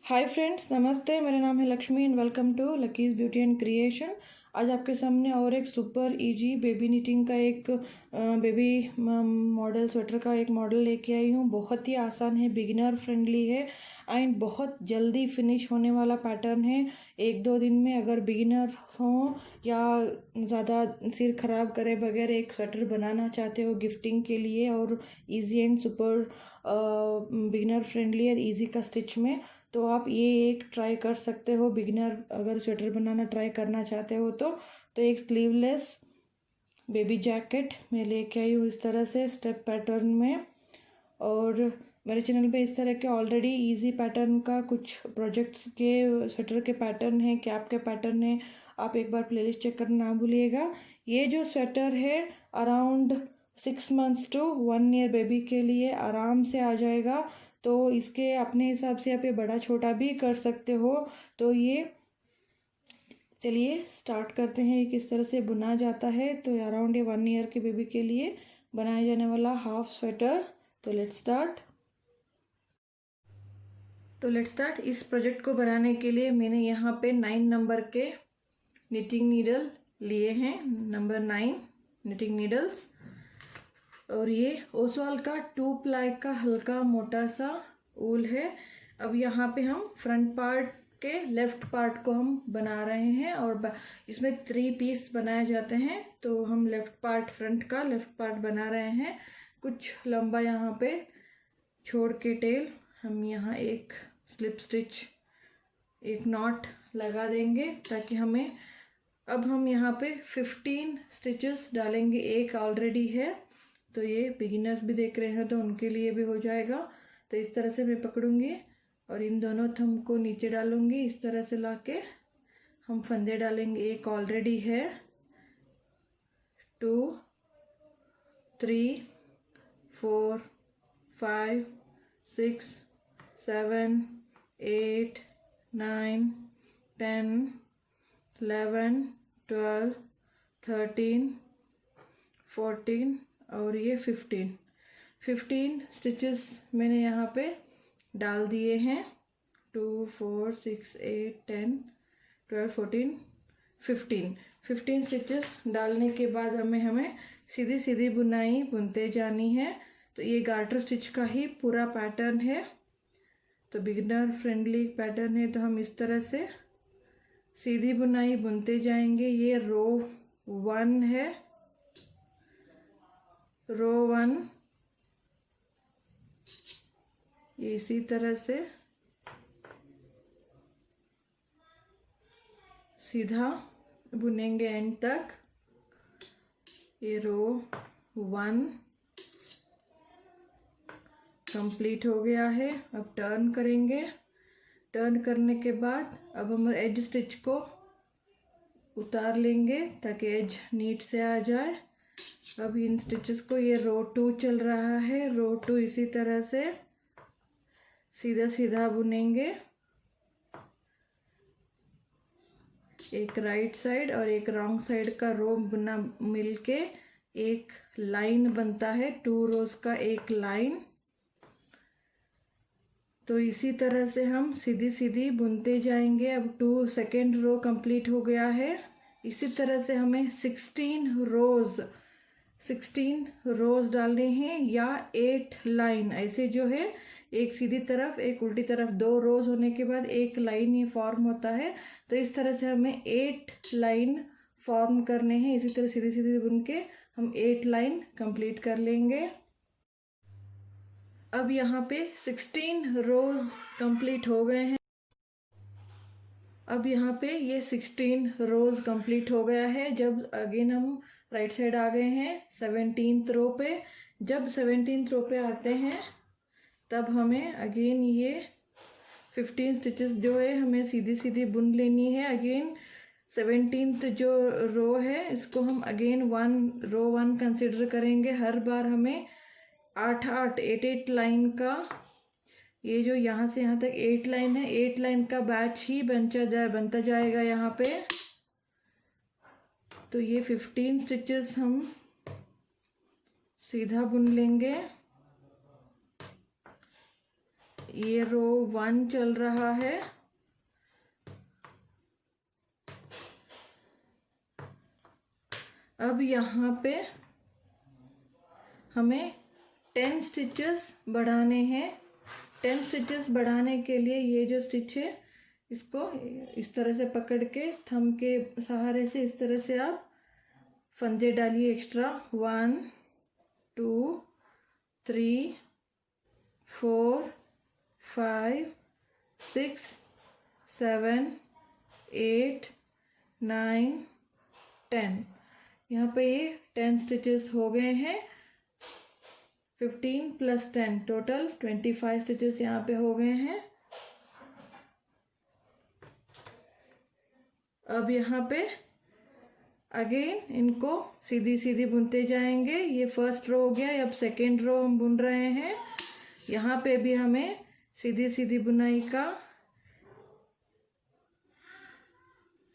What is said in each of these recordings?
Hi friends, नमस्ते। मेरा नाम है Lakshmi and welcome to Lucky's beauty and creation. आज आपके सामने और एक सुपर इजी बेबी निटिंग का एक बेबी मॉडल स्वेटर का एक मॉडल लेके आई हूँ। बहुत ही आसान है, बिगिनर फ्रेंडली है एंड बहुत जल्दी फिनिश होने वाला पैटर्न है। एक दो दिन में अगर बिगिनर हो या ज़्यादा सिर ख़राब करे बगैर एक स्वेटर बनाना चाहते हो गिफ्टिंग के लिए और easy and super beginner friendly और इजी का स्टिच में, तो आप ये एक ट्राई कर सकते हो। बिगिनर अगर स्वेटर बनाना ट्राई करना चाहते हो तो एक स्लीवलेस बेबी जैकेट मैं लेके आई हूँ इस तरह से स्टेप पैटर्न में। और मेरे चैनल पे इस तरह के ऑलरेडी इजी पैटर्न का कुछ प्रोजेक्ट्स के स्वेटर के पैटर्न है, कैप के पैटर्न है। आप एक बार प्लेलिस्ट चेक करना ना भूलिएगा। ये जो स्वेटर है around 6 months to 1 year baby के लिए आराम से आ जाएगा। तो इसके अपने हिसाब से आप ये बड़ा छोटा भी कर सकते हो। तो ये चलिए स्टार्ट करते हैं। ये किस तरह से बुना जाता है। तो अराउंड ये 1 ईयर के बेबी के लिए बनाया जाने वाला हाफ स्वेटर। तो लेट्स स्टार्ट। इस प्रोजेक्ट को बनाने के लिए मैंने यहाँ पे 9 नंबर के निटिंग नीडल लिए हैं, नंबर 9 निटिंग नीडल्स। और ये ओसवाल का 2 प्लाई का हल्का मोटा सा ऊल है। अब यहाँ पे हम फ्रंट पार्ट के लेफ्ट पार्ट को हम बना रहे हैं और इसमें 3 पीस बनाए जाते हैं। तो हम लेफ्ट पार्ट, फ्रंट का लेफ्ट पार्ट बना रहे हैं। कुछ लंबा यहाँ पे छोड़ के टेल हम यहाँ एक स्लिप स्टिच, एक नॉट लगा देंगे ताकि हमें, अब हम यहाँ पे 15 स्टिचेस डालेंगे। एक ऑलरेडी है तो ये बिगिनर्स भी देख रहे हैं तो उनके लिए भी हो जाएगा। तो इस तरह से मैं पकड़ूंगी और इन दोनों थंब को नीचे डालूंगी। इस तरह से लाके हम फंदे डालेंगे। एक ऑलरेडी है, 2 3 4 5 6 7 8 9 10 11 12 13 14 और ये 15 स्टिचेस मैंने यहाँ पे डाल दिए हैं। 2 4 6 8 10 12 14 15 स्टिचेस डालने के बाद हमें सीधी सीधी बुनाई बुनते जानी है। तो ये गार्टर स्टिच का ही पूरा पैटर्न है। तो बिगिनर फ्रेंडली पैटर्न है। तो हम इस तरह से सीधी बुनाई बुनते जाएंगे। ये रो 1 है, रो 1। ये इसी तरह से सीधा बुनेंगे एंड तक। ये रो 1 कंप्लीट हो गया है। अब टर्न करेंगे। टर्न करने के बाद अब हम एज स्टिच को उतार लेंगे ताकि एज नीट से आ जाए। अब इन स्टिचेस को, ये रो 2 चल रहा है, रो 2 इसी तरह से सीधा सीधा बुनेंगे। एक राइट साइड और एक रॉन्ग साइड का रो बुना मिलके एक लाइन बनता है, 2 रोज का एक लाइन। तो इसी तरह से हम सीधी सीधी बुनते जाएंगे। अब 2 सेकेंड रो कंप्लीट हो गया है। इसी तरह से हमें 16 रोज डालने हैं या 8 लाइन, ऐसे जो है एक सीधी तरफ एक उल्टी तरफ 2 रोज होने के बाद एक लाइन ये फॉर्म होता है। तो इस तरह से हमें 8 लाइन फॉर्म करने हैं। इसी तरह सीधी सीधी बुन के हम 8 लाइन कंप्लीट कर लेंगे। अब यहाँ पे 16 रोज कंप्लीट हो गए हैं। अब यहाँ पे ये 16 रोज कंप्लीट हो गया है। जब अगेन हम राइट साइड आ गए हैं 17th रो पे। जब 17th रो पे आते हैं तब हमें अगेन ये 15 स्टिचेस जो है हमें सीधी सीधी बुन लेनी है। अगेन 17th जो रो है इसको हम अगेन रो 1 कंसिडर करेंगे। हर बार हमें 8 लाइन का, ये जो यहाँ से यहाँ तक 8 लाइन है, 8 लाइन का बैच ही बनता जाएगा यहाँ पे। तो ये 15 स्टिचेस हम सीधा बुन लेंगे। ये रो 1 चल रहा है। अब यहाँ पे हमें 10 स्टिचेस बढ़ाने हैं। 10 स्टिचेस बढ़ाने के लिए ये जो स्टिच है इसको इस तरह से पकड़ के थंब के सहारे से इस तरह से आप फंदे डालिए एक्स्ट्रा। 1 2 3 4 5 6 7 8 9 10। यहाँ पे ये 10 स्टिचेस हो गए हैं। 15 + 10 टोटल 25 स्टिचेस यहाँ पे हो गए हैं। अब यहाँ पे अगेन इनको सीधी सीधी बुनते जाएंगे। ये फर्स्ट रो हो गया, अब सेकेंड रो हम बुन रहे हैं। यहाँ पे भी हमें सीधी सीधी बुनाई का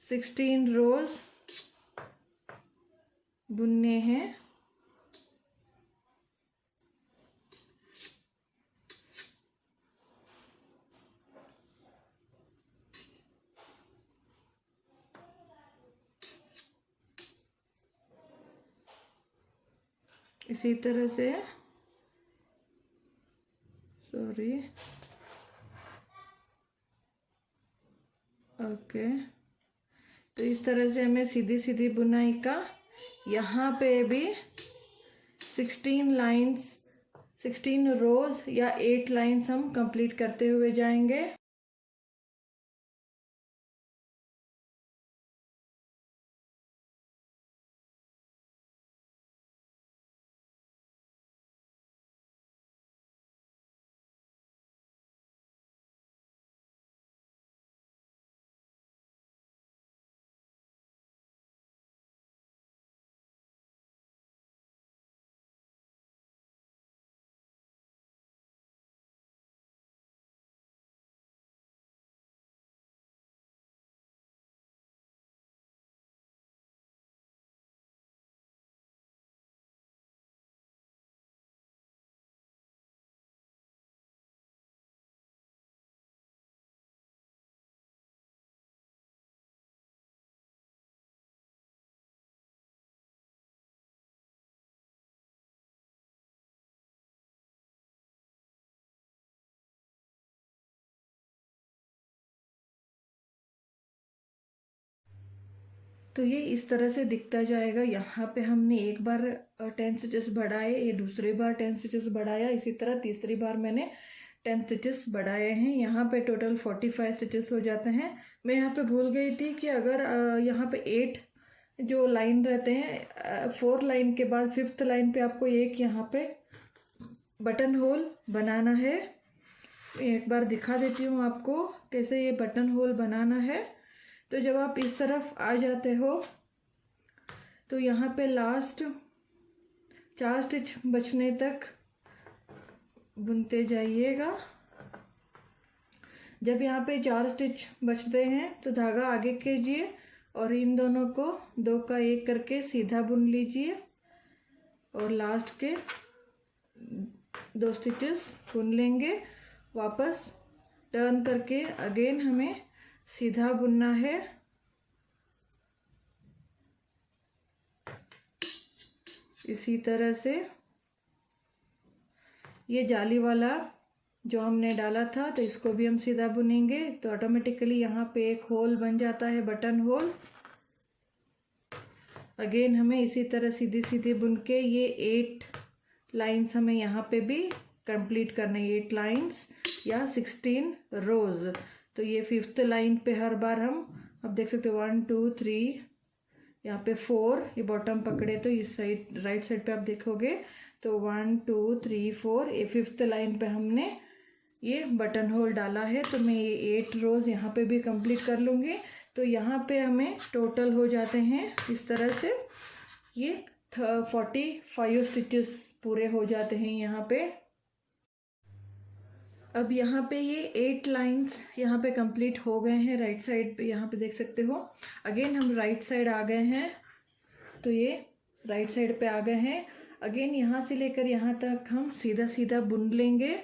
16 रोज बुनने हैं। इसी तरह से ओके, तो इस तरह से हमें सीधी सीधी बुनाई का यहाँ पे भी 16 लाइंस 16 रोज या 8 लाइंस हम कंप्लीट करते हुए जाएंगे। तो ये इस तरह से दिखता जाएगा। यहाँ पे हमने एक बार 10 स्टिचेस बढ़ाए, ये दूसरी बार 10 स्टिचेस बढ़ाया, इसी तरह तीसरी बार मैंने 10 स्टिचेस बढ़ाए हैं। यहाँ पे टोटल 45 स्टिचेस हो जाते हैं। मैं यहाँ पे भूल गई थी कि अगर यहाँ पे 8 जो लाइन रहते हैं, 4 लाइन के बाद 5th लाइन पे आपको एक यहाँ पे बटन होल बनाना है। एक बार दिखा देती हूँ आपको कैसे ये बटन होल बनाना है। तो जब आप इस तरफ आ जाते हो तो यहाँ पे लास्ट 4 स्टिच बचने तक बुनते जाइएगा। जब यहाँ पे 4 स्टिच बचते हैं तो धागा आगे कीजिए और इन दोनों को 2 का 1 करके सीधा बुन लीजिए और लास्ट के 2 स्टिचेस बुन लेंगे। वापस टर्न करके अगेन हमें सीधा बुनना है। इसी तरह से ये जाली वाला जो हमने डाला था तो इसको भी हम सीधा बुनेंगे तो ऑटोमेटिकली यहाँ पे एक होल बन जाता है, बटन होल। अगेन हमें इसी तरह सीधी सीधी बुन के ये 8 लाइंस हमें यहाँ पे भी कंप्लीट करना है, 8 लाइंस या 16 रोज। तो ये 5th लाइन पे हर बार हम अब देख सकते हो 1 2 3 यहाँ पे 4, ये बॉटम पकड़े तो इस साइड राइट साइड पे आप देखोगे तो 1 2 3 4, ये 5th लाइन पे हमने ये बटन होल डाला है। तो मैं ये 8 रोज यहाँ पे भी कंप्लीट कर लूँगी। तो यहाँ पे हमें टोटल हो जाते हैं इस तरह से ये 45 स्टिचेस पूरे हो जाते हैं यहाँ पे। अब यहाँ पे ये 8 लाइंस यहाँ पे कंप्लीट हो गए हैं राइट साइड पे, यहाँ पे देख सकते हो। अगेन हम राइट साइड आ गए हैं तो ये राइट साइड पे आ गए हैं। अगेन यहाँ से लेकर यहाँ तक हम सीधा सीधा बुन लेंगे।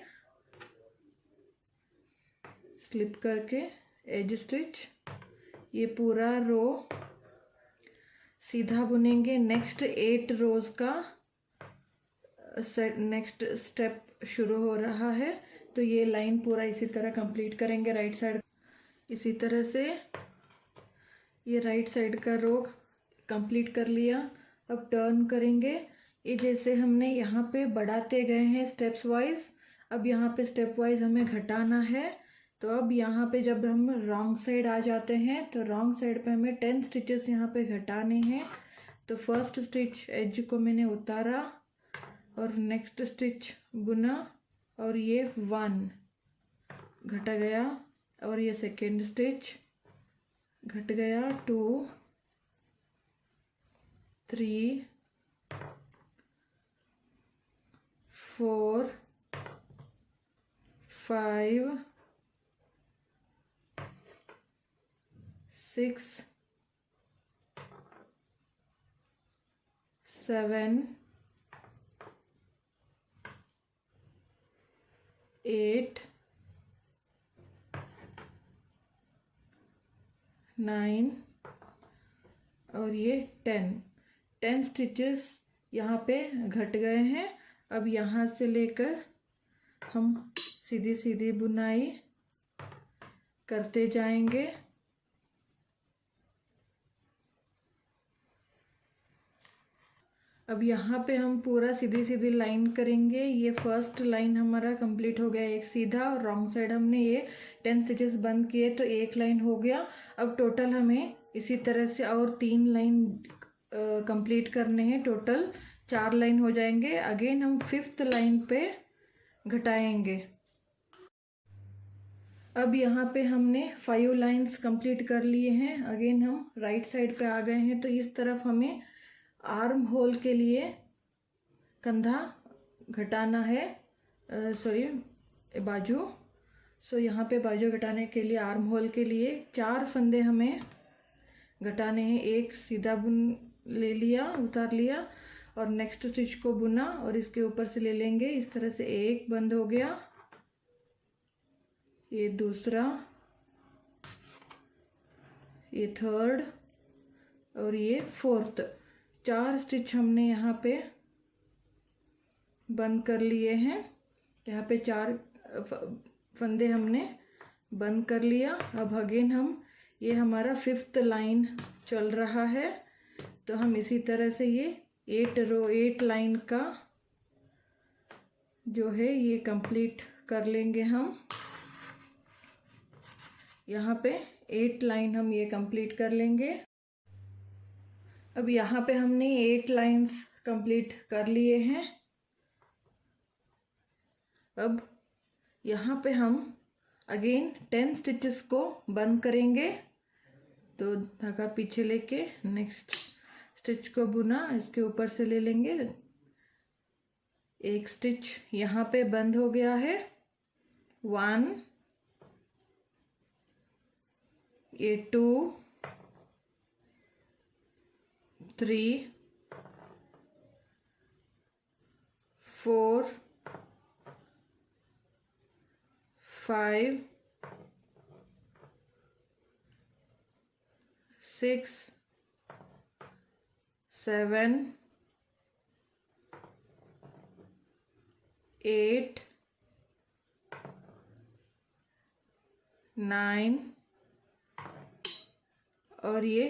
स्लिप करके एज स्टिच, ये पूरा रो सीधा बुनेंगे। नेक्स्ट 8 रोज का नेक्स्ट स्टेप शुरू हो रहा है, तो ये लाइन पूरा इसी तरह कंप्लीट करेंगे राइट साइड। इसी तरह से ये राइट साइड का रो कंप्लीट कर लिया। अब टर्न करेंगे, ये जैसे हमने यहाँ पे बढ़ाते गए हैं स्टेप्स वाइज, अब यहाँ पे स्टेप वाइज हमें घटाना है। तो अब यहाँ पे जब हम रॉन्ग साइड आ जाते हैं तो रॉन्ग साइड पे हमें 10 स्टिचेस यहाँ पे घटाने हैं। तो फर्स्ट स्टिच एज को मैंने उतारा और नेक्स्ट स्टिच बुना और ये 1 घटा गया, और ये सेकेंड स्टिच घट गया 2 3 4 5 6 7 8 9 और ये 10 स्टिचेस यहाँ पे घट गए हैं। अब यहाँ से लेकर हम सीधी सीधी बुनाई करते जाएंगे। अब यहाँ पे हम पूरा सीधी सीधी लाइन करेंगे। ये फर्स्ट लाइन हमारा कंप्लीट हो गया, एक सीधा, और रॉन्ग साइड हमने ये 10 स्टिचेस बंद किए तो एक लाइन हो गया। अब टोटल हमें इसी तरह से और 3 लाइन कंप्लीट करने हैं, टोटल 4 लाइन हो जाएंगे। अगेन हम 5th लाइन पे घटाएंगे। अब यहाँ पे हमने 5 लाइन्स कंप्लीट कर लिए हैं। अगेन हम राइट साइड पे आ गए हैं, तो इस तरफ हमें आर्म होल के लिए कंधा घटाना है, बाजू। सो यहाँ पे बाजू घटाने के लिए आर्म होल के लिए 4 फंदे हमें घटाने हैं। एक सीधा बुन ले लिया, उतार लिया, और नेक्स्ट स्टिच को बुना और इसके ऊपर से ले लेंगे। इस तरह से एक बंद हो गया, ये दूसरा, ये थर्ड और ये फोर्थ। 4 स्टिच हमने यहाँ पे बंद कर लिए हैं। यहाँ पे 4 फंदे हमने बंद कर लिया। अब अगेन हम, ये हमारा 5th लाइन चल रहा है, तो हम इसी तरह से ये 8 लाइन का जो है ये कंप्लीट कर लेंगे हम। यहाँ पे 8 लाइन हम ये कंप्लीट कर लेंगे। अब यहाँ पे हमने 8 लाइन्स कंप्लीट कर लिए हैं। अब यहाँ पे हम अगेन 10 स्टिचेस को बंद करेंगे। तो धागा पीछे लेके नेक्स्ट स्टिच को बुना, इसके ऊपर से ले लेंगे। एक स्टिच यहाँ पे बंद हो गया है, 1, ये 2 3 4 5 6 7 8 9 और ये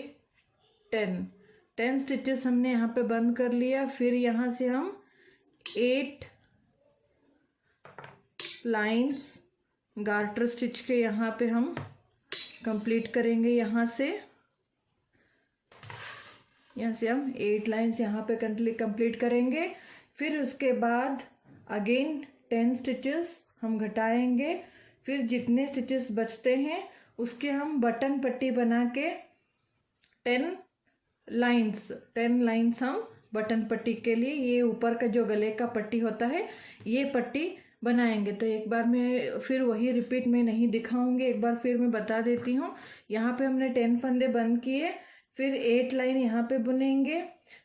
10 स्टिचेस हमने यहाँ पे बंद कर लिया। फिर यहाँ से हम 8 लाइंस गार्टर स्टिच के यहाँ पे हम कंप्लीट करेंगे। यहाँ से हम 8 लाइंस यहाँ पे कंप्लीट करेंगे। फिर उसके बाद अगेन 10 स्टिचेस हम घटाएंगे। फिर जितने स्टिचेस बचते हैं उसके हम बटन पट्टी बना के 10 लाइंस हम बटन पट्टी के लिए, ये ऊपर का जो गले का पट्टी होता है ये पट्टी बनाएंगे। तो एक बार मैं फिर वही रिपीट में नहीं दिखाऊंगी, एक बार फिर मैं बता देती हूँ। यहाँ पे हमने 10 फंदे बंद किए, फिर 8 लाइन यहाँ पे बुनेंगे,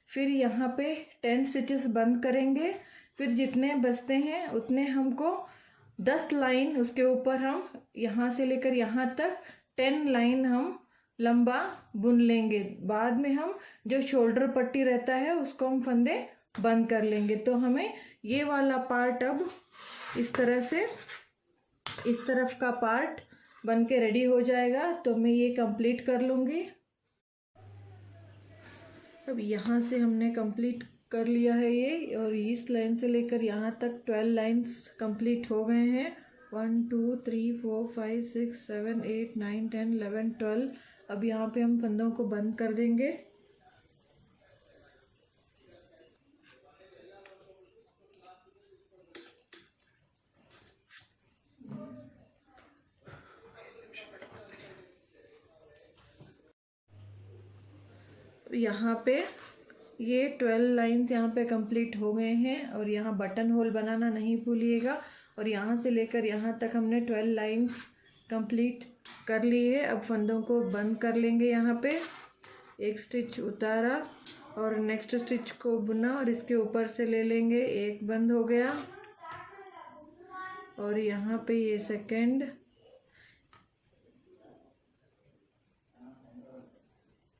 फिर यहाँ पे 10 स्टिचेस बंद करेंगे। फिर जितने बचते हैं उतने हमको 10 लाइन उसके ऊपर हम यहाँ से लेकर यहाँ तक 10 लाइन हम लंबा बुन लेंगे। बाद में हम जो शोल्डर पट्टी रहता है उसको हम फंदे बंद कर लेंगे। तो हमें ये वाला पार्ट अब इस तरह से इस तरफ का पार्ट बन के रेडी हो जाएगा। तो मैं ये कंप्लीट कर लूँगी। अब यहाँ से हमने कंप्लीट कर लिया है ये, और इस लाइन से लेकर यहाँ तक 12 लाइंस कंप्लीट हो गए हैं। 1 2 3 4 5 6 7 8 9 10 11 12। अब यहाँ पे हम फंदों को बंद कर देंगे। यहाँ पे ये 12 लाइंस यहाँ पे कंप्लीट हो गए हैं, और यहाँ बटन होल बनाना नहीं भूलिएगा। और यहाँ से लेकर यहाँ तक हमने 12 लाइंस कंप्लीट कर ली है। अब फंदों को बंद कर लेंगे। यहाँ पे एक स्टिच उतारा और नेक्स्ट स्टिच को बुना और इसके ऊपर से ले लेंगे, एक बंद हो गया। और यहाँ पे ये सेकेंड,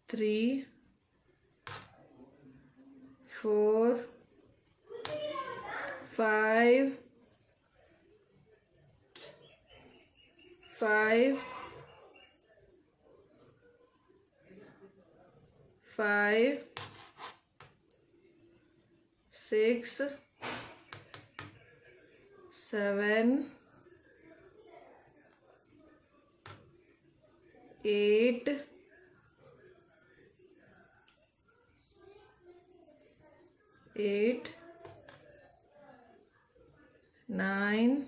3 4 5 5 5 6 7 8 9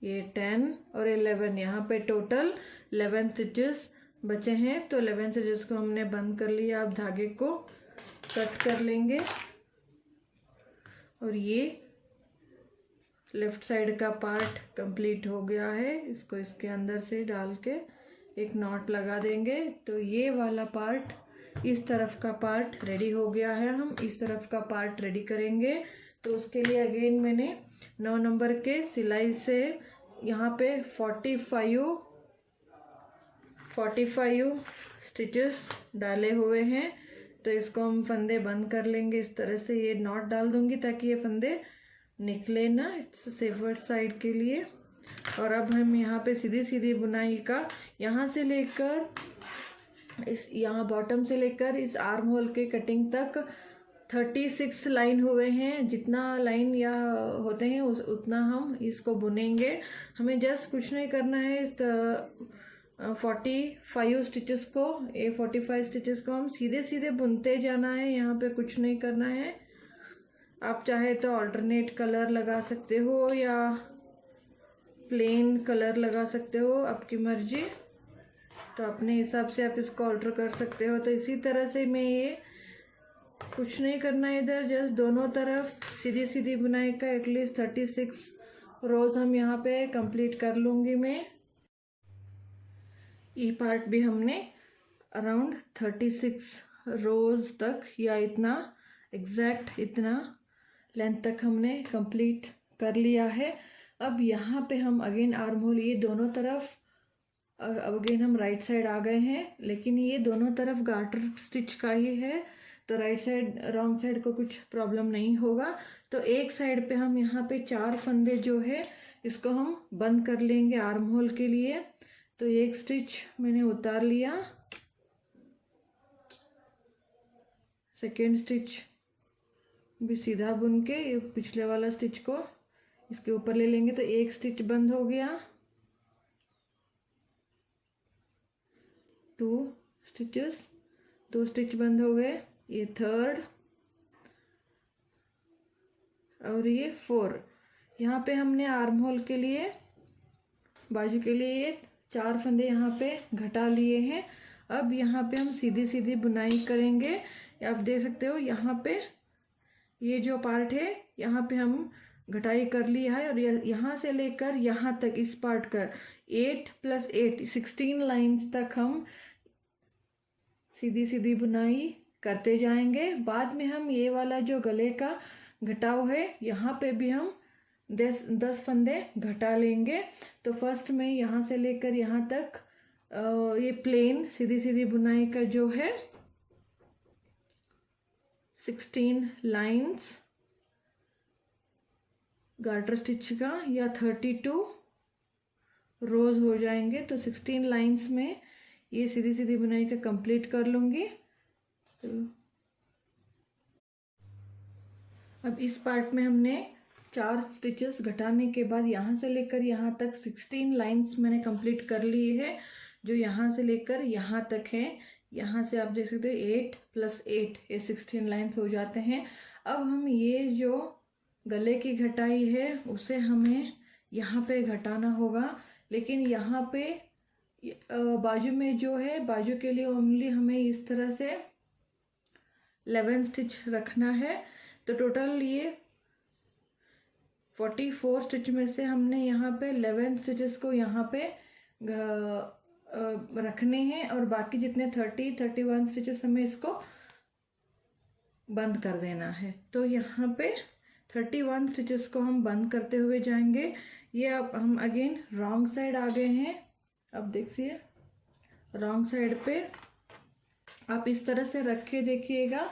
ये 10 और 11। यहाँ पे टोटल 11 स्टिचेस बचे हैं। तो 11 स्टिचेस को हमने बंद कर लिया। अब धागे को कट कर लेंगे, और ये लेफ्ट साइड का पार्ट कंप्लीट हो गया है। इसको इसके अंदर से डाल के एक नॉट लगा देंगे। तो ये वाला पार्ट, इस तरफ का पार्ट रेडी हो गया है। हम इस तरफ का पार्ट रेडी करेंगे। तो उसके लिए अगेन मैंने 9 नंबर के सिलाई से यहाँ पे 45 स्टिचेस डाले हुए हैं। तो इसको हम फंदे बंद कर लेंगे। इस तरह से ये नॉट डाल दूंगी ताकि ये फंदे निकले ना, इट्स सेफर साइड के लिए। और अब हम यहाँ पे सीधी सीधी बुनाई का यहाँ से लेकर इस यहाँ बॉटम से लेकर इस आर्म होल के कटिंग तक 36 लाइन हुए हैं। जितना लाइन या होते हैं उतना हम इसको बुनेंगे। हमें जस्ट कुछ नहीं करना है। इस 45 स्टिचेस को, ये 45 स्टिचेस को हम सीधे सीधे बुनते जाना है। यहाँ पे कुछ नहीं करना है। आप चाहे तो अल्टरनेट कलर लगा सकते हो या प्लेन कलर लगा सकते हो, आपकी मर्जी। तो अपने हिसाब से आप इसको ऑल्टर कर सकते हो। तो इसी तरह से मैं ये कुछ नहीं करना है इधर, जस्ट दोनों तरफ सीधी सीधी बुनाई का एटलीस्ट 36 रोज हम यहाँ पे कंप्लीट कर लूँगी मैं। ये पार्ट भी हमने अराउंड 36 रोज तक या इतना एग्जैक्ट इतना लेंथ तक हमने कंप्लीट कर लिया है। अब यहाँ पे हम अगेन आर्म होल, ये दोनों तरफ अब अगेन हम राइट साइड आ गए हैं, लेकिन ये दोनों तरफ गार्टर स्टिच का ही है। तो राइट साइड रॉन्ग साइड को कुछ प्रॉब्लम नहीं होगा। तो एक साइड पे हम यहाँ पे 4 फंदे जो है इसको हम बंद कर लेंगे आर्म होल के लिए। तो एक स्टिच मैंने उतार लिया, सेकेंड स्टिच भी सीधा बुन के ये पिछले वाला स्टिच को इसके ऊपर ले लेंगे। तो एक स्टिच बंद हो गया, 2 स्टिचेस, 2 स्टिच बंद हो गए। ये थर्ड और ये 4। यहाँ पे हमने आर्म होल के लिए बाजू के लिए ये 4 फंदे यहाँ पे घटा लिए हैं। अब यहाँ पे हम सीधी सीधी बुनाई करेंगे। आप देख सकते हो यहाँ पे ये जो पार्ट है यहाँ पे हम घटाई कर लिया है, और यहाँ से लेकर यहाँ तक इस पार्ट कर 8 + 8 16 लाइंस तक हम सीधी सीधी बुनाई करते जाएंगे। बाद में हम ये वाला जो गले का घटाव है यहाँ पे भी हम 10 फंदे घटा लेंगे। तो फर्स्ट में यहाँ से लेकर यहाँ तक ये प्लेन सीधी सीधी बुनाई का जो है 16 लाइंस गार्टर स्टिच का या 32 रोज हो जाएंगे। तो 16 लाइंस में ये सीधी सीधी बुनाई का कंप्लीट कर लूँगी। तो अब इस पार्ट में हमने 4 स्टिचेस घटाने के बाद यहाँ से लेकर यहाँ तक 16 लाइंस मैंने कंप्लीट कर ली है। जो यहाँ से लेकर यहाँ तक है, यहाँ से आप देख सकते हो 8 + 8 ये 16 लाइंस हो जाते हैं। अब हम ये जो गले की घटाई है उसे हमें यहाँ पे घटाना होगा, लेकिन यहाँ पे बाजू में जो है, बाजू के लिए ओनली हमें इस तरह से 11 स्टिच रखना है। तो टोटल ये 44 स्टिच में से हमने यहाँ पे 11 स्टिचेस को यहाँ पे रखने हैं और बाकी जितने 31 स्टिचेस हमें इसको बंद कर देना है। तो यहाँ पे 31 स्टिचेस को हम बंद करते हुए जाएंगे। ये अब हम अगेन रॉन्ग साइड आ गए हैं। अब देखिए रॉन्ग साइड पे आप इस तरह से रख के देखिएगा।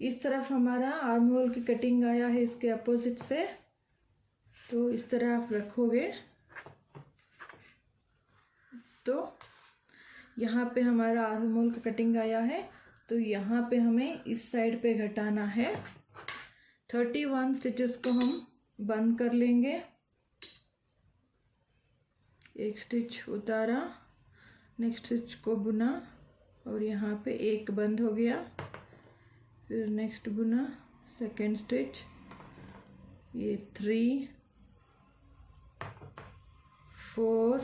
इस तरफ हमारा आर्म होल की कटिंग आया है इसके अपोजिट से, तो इस तरह आप रखोगे तो यहाँ पे हमारा आर्म होल का कटिंग आया है। तो यहाँ पे हमें इस साइड पे घटाना है। 31 स्टिचेस को हम बंद कर लेंगे। एक स्टिच उतारा, नेक्स्ट स्टिच को बुना और यहाँ पे एक बंद हो गया, फिर नेक्स्ट बुना, सेकेंड स्टिच, ये 3 4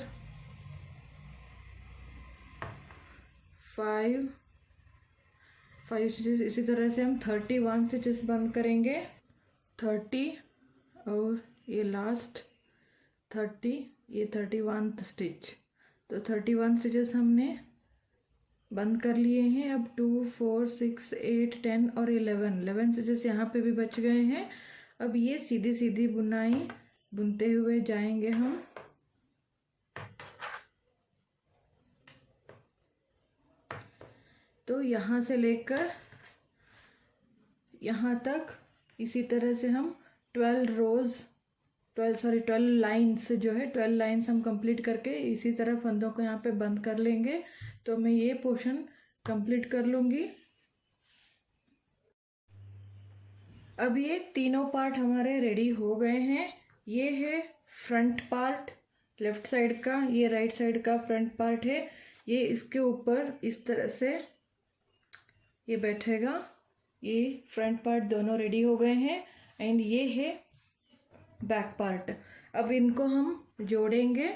5 स्टिचेस। इसी तरह से हम 31 स्टिचेस बंद करेंगे। 30 और ये लास्ट 30, ये 31 स्टिच। तो 31 स्टिचेस हमने बंद कर लिए हैं। अब 2 4 6 8 10 और 11 स्टिचेस यहाँ पे भी बच गए हैं। अब ये सीधी सीधी बुनाई बुनते हुए जाएंगे हम। तो यहाँ से लेकर यहाँ तक इसी तरह से हम 12 लाइन्स जो है 12 लाइन्स हम कंप्लीट करके इसी तरह फंदों को यहाँ पे बंद कर लेंगे। तो मैं ये पोर्शन कंप्लीट कर लूँगी। अब ये तीनों पार्ट हमारे रेडी हो गए हैं। ये है फ्रंट पार्ट लेफ्ट साइड का, ये राइट साइड का फ्रंट पार्ट है। ये इसके ऊपर इस तरह से ये बैठेगा। ये फ्रंट पार्ट दोनों रेडी हो गए हैं एंड ये है बैक पार्ट। अब इनको हम जोड़ेंगे।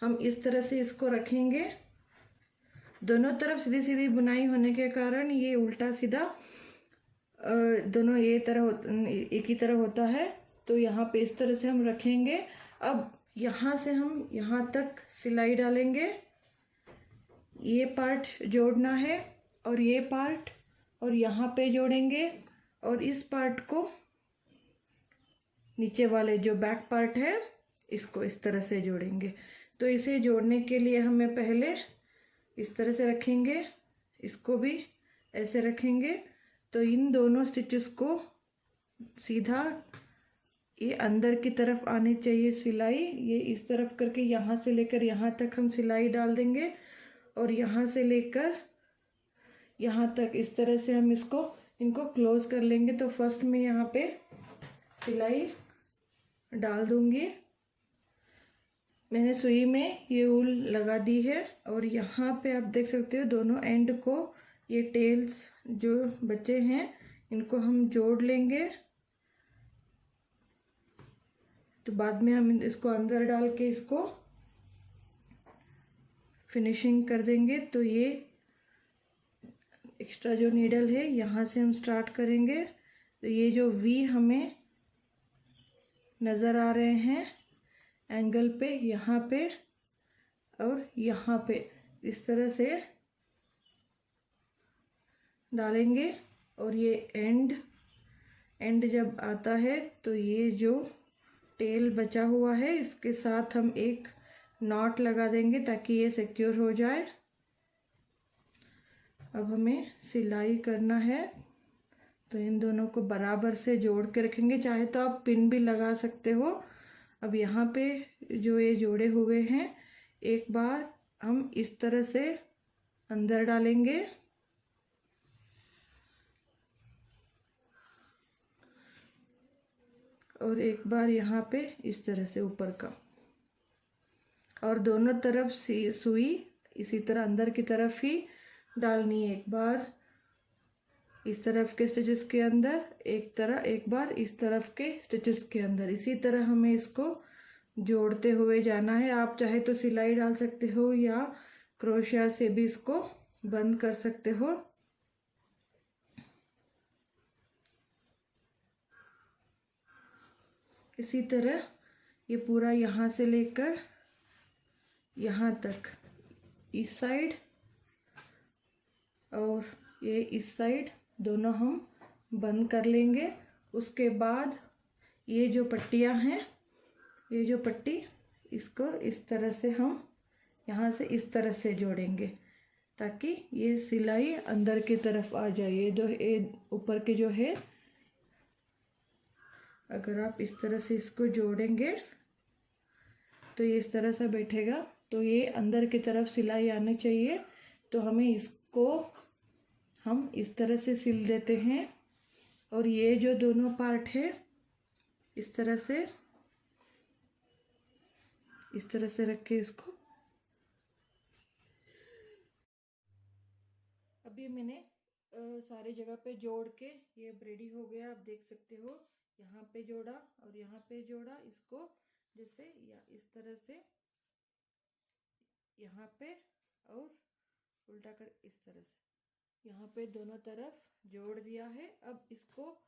हम इस तरह से इसको रखेंगे। दोनों तरफ सीधी सीधी बुनाई होने के कारण ये उल्टा सीधा दोनों एक ही तरह होता है। तो यहाँ पे इस तरह से हम रखेंगे। अब यहाँ से हम यहाँ तक सिलाई डालेंगे। ये पार्ट जोड़ना है और ये पार्ट और यहाँ पे जोड़ेंगे और इस पार्ट को नीचे वाले जो बैक पार्ट है इसको इस तरह से जोड़ेंगे। तो इसे जोड़ने के लिए हमें पहले इस तरह से रखेंगे, इसको भी ऐसे रखेंगे। तो इन दोनों स्टिचेस को सीधा ये अंदर की तरफ आनी चाहिए सिलाई। ये इस तरफ करके यहाँ से लेकर यहाँ तक हम सिलाई डाल देंगे और यहाँ से लेकर यहाँ तक इस तरह से हम इनको क्लोज कर लेंगे। तो फर्स्ट में यहाँ पे सिलाई डाल दूंगी। मैंने सुई में ये ऊल लगा दी है और यहाँ पे आप देख सकते हो दोनों एंड को ये टेल्स जो बचे हैं इनको हम जोड़ लेंगे। तो बाद में हम इसको अंदर डाल के इसको फिनिशिंग कर देंगे। तो ये एक्स्ट्रा जो नीडल है यहाँ से हम स्टार्ट करेंगे। तो ये जो वी हमें नज़र आ रहे हैं एंगल पे, यहाँ पे और यहाँ पे इस तरह से डालेंगे और ये एंड जब आता है तो ये जो टेल बचा हुआ है इसके साथ हम एक नॉट लगा देंगे ताकि ये सिक्योर हो जाए। अब हमें सिलाई करना है, तो इन दोनों को बराबर से जोड़ के रखेंगे। चाहे तो आप पिन भी लगा सकते हो। अब यहाँ पे जो ये जोड़े हुए हैं एक बार हम इस तरह से अंदर डालेंगे और एक बार यहाँ पे इस तरह से ऊपर का, और दोनों तरफ सुई इसी तरह अंदर की तरफ ही डालनी है। एक बार इस तरफ के स्टिचेस के अंदर, एक बार इस तरफ के स्टिचेस के अंदर। इसी तरह हमें इसको जोड़ते हुए जाना है। आप चाहे तो सिलाई डाल सकते हो या क्रोशिया से भी इसको बंद कर सकते हो। इसी तरह ये पूरा यहाँ से लेकर यहाँ तक, इस साइड और ये इस साइड दोनों हम बंद कर लेंगे। उसके बाद ये जो पट्टियाँ हैं, ये जो पट्टी, इसको इस तरह से हम यहाँ से इस तरह से जोड़ेंगे ताकि ये सिलाई अंदर की तरफ आ जाए। ये ऊपर के जो है, अगर आप इस तरह से इसको जोड़ेंगे तो ये इस तरह से बैठेगा। तो ये अंदर की तरफ सिलाई आनी चाहिए। तो हमें इसको हम इस तरह से सिल देते हैं और ये जो दोनों पार्ट है इस तरह से रख के इसको, अभी मैंने सारी जगह पे जोड़ के ये रेडी हो गया। आप देख सकते हो, यहाँ पे जोड़ा और यहाँ पे जोड़ा इसको, जैसे या इस तरह से यहाँ पे, और उल्टा कर इस तरह से यहाँ पे दोनों तरफ जोड़ दिया है। अब इसको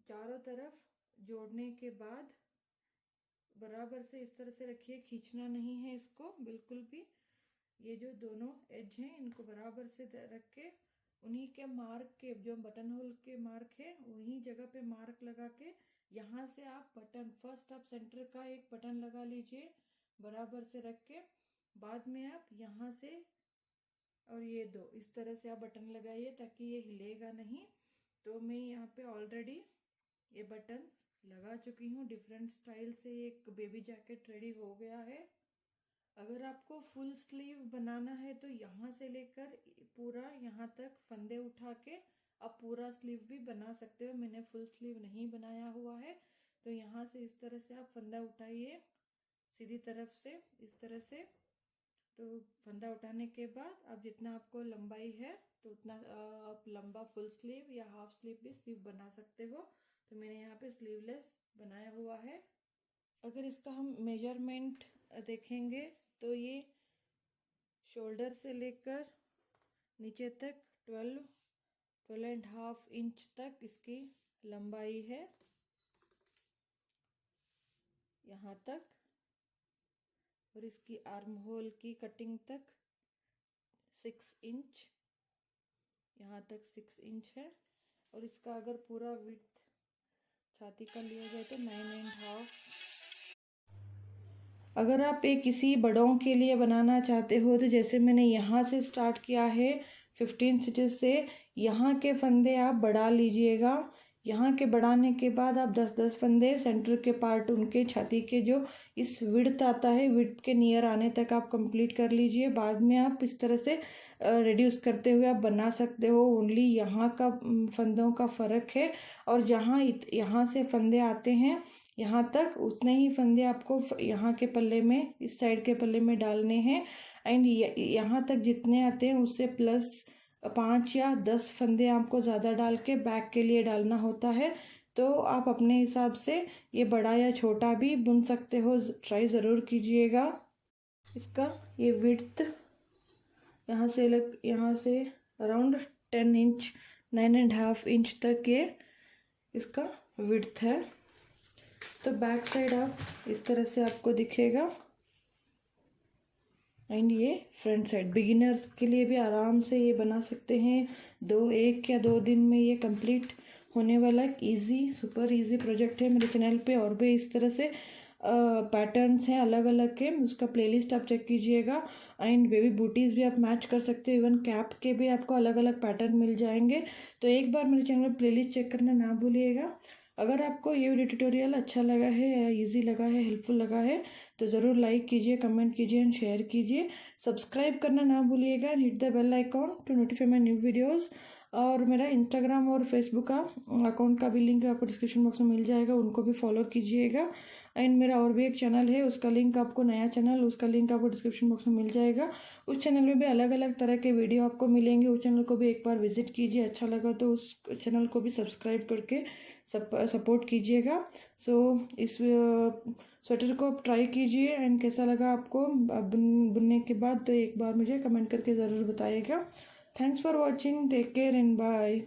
चारों तरफ जोड़ने के बाद बराबर से इस तरह से रखिए, खींचना नहीं है इसको बिल्कुल भी। ये जो दोनों एज हैं इनको बराबर से रख के उन्हीं के मार्क के, जो बटन होल के मार्क है वहीं जगह पे मार्क लगा के यहाँ से आप बटन, फर्स्ट आप सेंटर का एक बटन लगा लीजिए बराबर से रख के। बाद में आप यहाँ से और ये दो इस तरह से आप बटन लगाइए ताकि ये हिलेगा नहीं। तो मैं यहाँ पे ऑलरेडी ये बटन लगा चुकी हूँ। डिफरेंट स्टाइल से एक बेबी जैकेट रेडी हो गया है। अगर आपको फुल स्लीव बनाना है तो यहाँ से लेकर पूरा यहाँ तक फंदे उठा के आप पूरा स्लीव भी बना सकते हो। मैंने फुल स्लीव नहीं बनाया हुआ है, तो यहाँ से इस तरह से आप फंदा उठाइए सीधी तरफ से इस तरह से। तो फंदा उठाने के बाद आप जितना आपको लंबाई है तो उतना आप लंबा फुल स्लीव या हाफ स्लीव भी स्लीव बना सकते हो। तो मैंने यहाँ पे स्लीवलेस बनाया हुआ है। अगर इसका हम मेजरमेंट देखेंगे तो ये शोल्डर से लेकर नीचे तक 12.5 इंच तक इसकी लंबाई है यहाँ तक, और इसकी आर्म होल की कटिंग तक 6 इंच, यहाँ तक 6 इंच है। और इसका अगर पूरा विड्थ छाती का लिया जाए तो 9.5। अगर आप एक किसी बड़ों के लिए बनाना चाहते हो तो जैसे मैंने यहाँ से स्टार्ट किया है 15 स्टिचेस से, यहाँ के फंदे आप बढ़ा लीजिएगा। यहाँ के बढ़ाने के बाद आप 10-10 फंदे सेंटर के पार्ट, उनके छाती के जो इस विड्थ आता है, विड्थ के नियर आने तक आप कंप्लीट कर लीजिए। बाद में आप इस तरह से रिड्यूस करते हुए आप बना सकते हो। ओनली यहाँ का फंदों का फ़र्क है, और जहाँ यहाँ से फंदे आते हैं यहाँ तक उतने ही फंदे आपको यहाँ के पल्ले में, इस साइड के पल्ले में डालने हैं। एंड यहाँ तक जितने आते हैं उससे प्लस 5 या 10 फंदे आपको ज़्यादा डाल के बैक के लिए डालना होता है। तो आप अपने हिसाब से ये बड़ा या छोटा भी बुन सकते हो, ट्राई ज़रूर कीजिएगा। इसका ये विड्थ यहाँ से अराउंड 10 इंच, 9.5 इंच तक ये इसका विड्थ है। तो बैक साइड आप इस तरह से आपको दिखेगा। एंड ये फ्रंट साइड बिगिनर्स के लिए भी आराम से ये बना सकते हैं। 1 या 2 दिन में ये कंप्लीट होने वाला एक इजी सुपर इजी प्रोजेक्ट है। मेरे चैनल पे और भी इस तरह से पैटर्न्स हैं अलग अलग के, उसका प्लेलिस्ट आप चेक कीजिएगा। एंड बेबी बूटीज़ भी आप मैच कर सकते हो, इवन कैप के भी आपको अलग अलग पैटर्न मिल जाएंगे। तो एक बार मेरे चैनल प्लेलिस्ट चेक करना ना भूलिएगा। अगर आपको ये वीडियो ट्यूटोरियल अच्छा लगा है या इजी लगा है, हेल्पफुल लगा है, तो ज़रूर लाइक कीजिए, कमेंट कीजिए एंड शेयर कीजिए। सब्सक्राइब करना ना भूलिएगा and hit the bell icon to notify my new videos. और मेरा इंस्टाग्राम और फेसबुक का अकाउंट का भी लिंक आपको डिस्क्रिप्शन बॉक्स में मिल जाएगा, उनको भी फॉलो कीजिएगा। एंड मेरा और भी एक चैनल है, उसका लिंक आपको, नया चैनल, उसका लिंक आपको डिस्क्रिप्शन बॉक्स में मिल जाएगा। उस चैनल में भी अलग अलग तरह के वीडियो आपको मिलेंगे, उस चैनल को भी एक बार विजिट कीजिए। अच्छा लगा तो उस चैनल को भी सब्सक्राइब करके सपोर्ट कीजिएगा। सो इस स्वेटर को आप ट्राई कीजिए एंड कैसा लगा आपको बुनने के बाद, तो एक बार मुझे कमेंट करके ज़रूर बताइएगा। Thanks for watching, take care and bye.